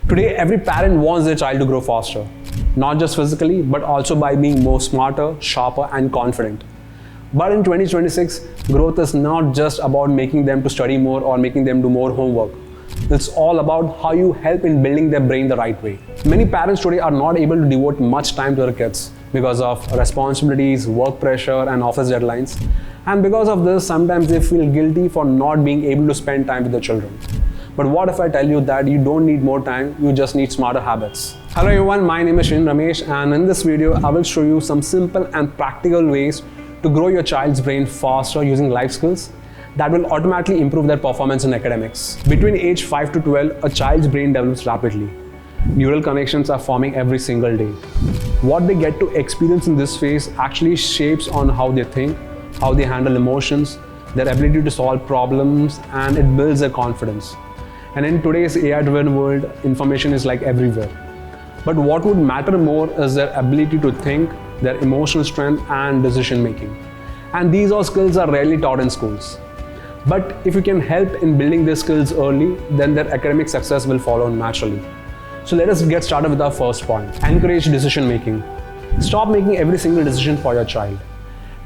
Today, every parent wants their child to grow faster, not just physically, but also by being more smarter, sharper, and confident. But in 2026, growth is not just about making them to study more or making them do more homework. It's all about how you help in building their brain the right way. Many parents today are not able to devote much time to their kids because of responsibilities, work pressure, and office deadlines. And because of this, sometimes they feel guilty for not being able to spend time with their children. But what if I tell you that you don't need more time, you just need smarter habits? Hello everyone, my name is Shijin Ramesh, and in this video, I will show you some simple and practical ways to grow your child's brain faster using life skills that will automatically improve their performance in academics. Between age 5 to 12, a child's brain develops rapidly. Neural connections are forming every single day. What they get to experience in this phase actually shapes on how they think, how they handle emotions, their ability to solve problems, and it builds their confidence. And in today's AI-driven world, information is like everywhere. But what would matter more is their ability to think, their emotional strength, and decision making. And these all skills are rarely taught in schools. But if you can help in building these skills early, then their academic success will follow naturally. So let us get started with our first point. Encourage decision making. Stop making every single decision for your child.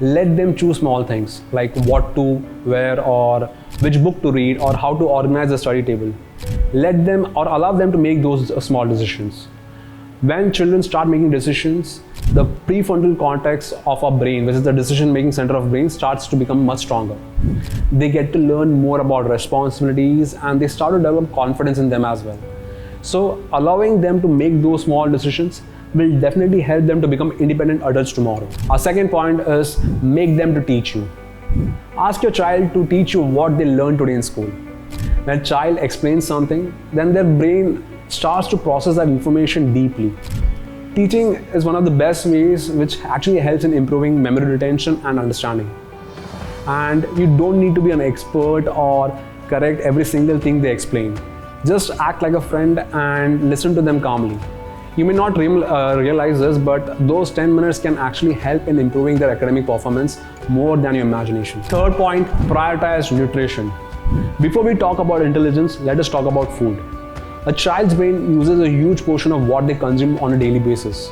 Let them choose small things like what to wear or which book to read or how to organize the study table. Let them or allow them to make those small decisions. When children start making decisions, the prefrontal cortex of our brain, which is the decision-making center of brain, starts to become much stronger. They get to learn more about responsibilities and they start to develop confidence in them as well. So allowing them to make those small decisions will definitely help them to become independent adults tomorrow. Our second point is make them to teach you. Ask your child to teach you what they learned today in school. When a child explains something, then their brain starts to process that information deeply. Teaching is one of the best ways which actually helps in improving memory retention and understanding. And you don't need to be an expert or correct every single thing they explain. Just act like a friend and listen to them calmly. You may not realize this, but those 10 minutes can actually help in improving their academic performance more than your imagination. Third point, prioritize nutrition. Before we talk about intelligence, let us talk about food. A child's brain uses a huge portion of what they consume on a daily basis.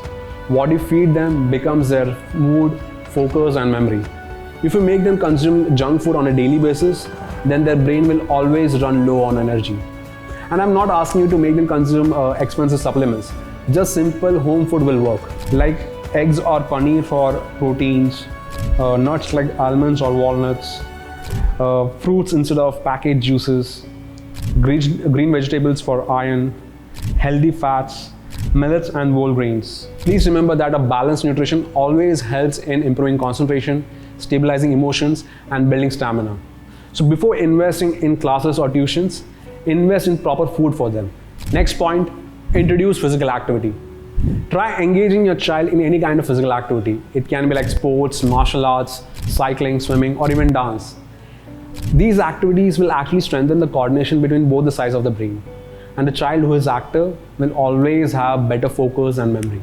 What you feed them becomes their mood, focus, and memory. If you make them consume junk food on a daily basis, then their brain will always run low on energy. And I'm not asking you to make them consume expensive supplements. Just simple home food will work, like eggs or paneer for proteins, nuts like almonds or walnuts, fruits instead of packaged juices, green vegetables for iron, healthy fats, millets and whole grains. Please remember that a balanced nutrition always helps in improving concentration, stabilizing emotions, and building stamina. So before investing in classes or tuitions, invest in proper food for them. Next point, introduce physical activity. Try engaging your child in any kind of physical activity. It can be like sports, martial arts, cycling, swimming, or even dance. These activities will actually strengthen the coordination between both the sides of the brain. And the child who is active will always have better focus and memory.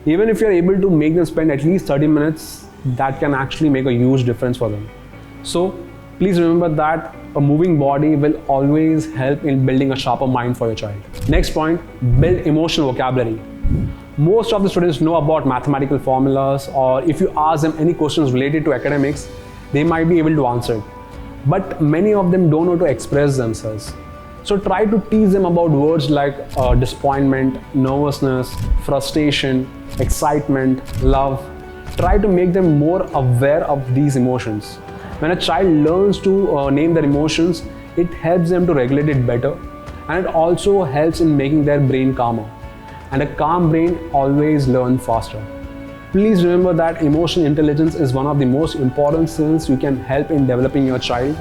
Even if you're able to make them spend at least 30 minutes, that can actually make a huge difference for them. So please remember that a moving body will always help in building a sharper mind for your child. Next point, build emotional vocabulary. Most of the students know about mathematical formulas, or if you ask them any questions related to academics, they might be able to answer it. But many of them don't know to express themselves. So try to teach them about words like disappointment, nervousness, frustration, excitement, love. Try to make them more aware of these emotions. When a child learns to name their emotions, it helps them to regulate it better, and it also helps in making their brain calmer. And a calm brain always learns faster. Please remember that emotional intelligence is one of the most important skills you can help in developing your child,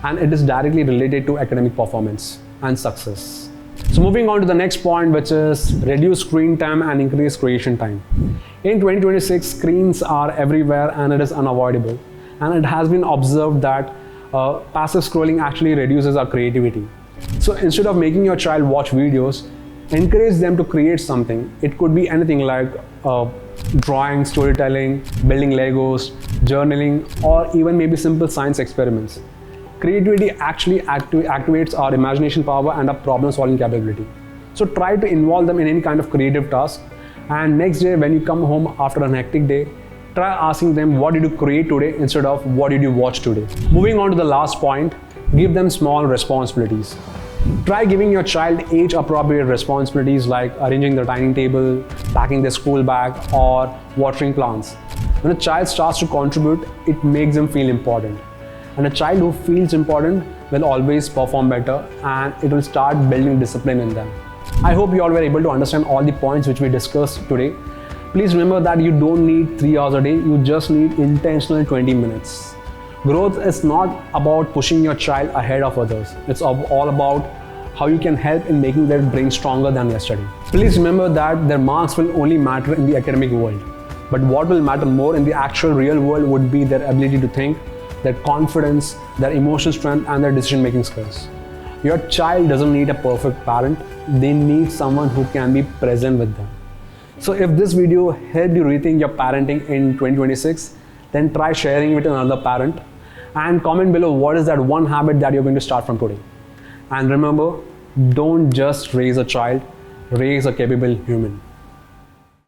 and it is directly related to academic performance and success. So moving on to the next point, which is reduce screen time and increase creation time. In 2026, screens are everywhere and it is unavoidable. And it has been observed that passive scrolling actually reduces our creativity. So instead of making your child watch videos, encourage them to create something. It could be anything like drawing, storytelling, building Legos, journaling, or even maybe simple science experiments. Creativity actually activates our imagination power and our problem-solving capability. So try to involve them in any kind of creative task. And next day when you come home after a hectic day, try asking them what did you create today instead of what did you watch today. Moving on to the last point, give them small responsibilities. Try giving your child age-appropriate responsibilities like arranging the dining table, packing their school bag, or watering plants. When a child starts to contribute, it makes them feel important. And a child who feels important will always perform better, and it will start building discipline in them. I hope you all were able to understand all the points which we discussed today. Please remember that you don't need 3 hours a day, you just need intentional 20 minutes. Growth is not about pushing your child ahead of others. It's all about how you can help in making their brain stronger than yesterday. Please remember that their marks will only matter in the academic world. But what will matter more in the actual real world would be their ability to think, their confidence, their emotional strength, and their decision-making skills. Your child doesn't need a perfect parent. They need someone who can be present with them. So if this video helped you rethink your parenting in 2026, then try sharing it with another parent and comment below what is that one habit that you're going to start from today. And remember, don't just raise a child, raise a capable human.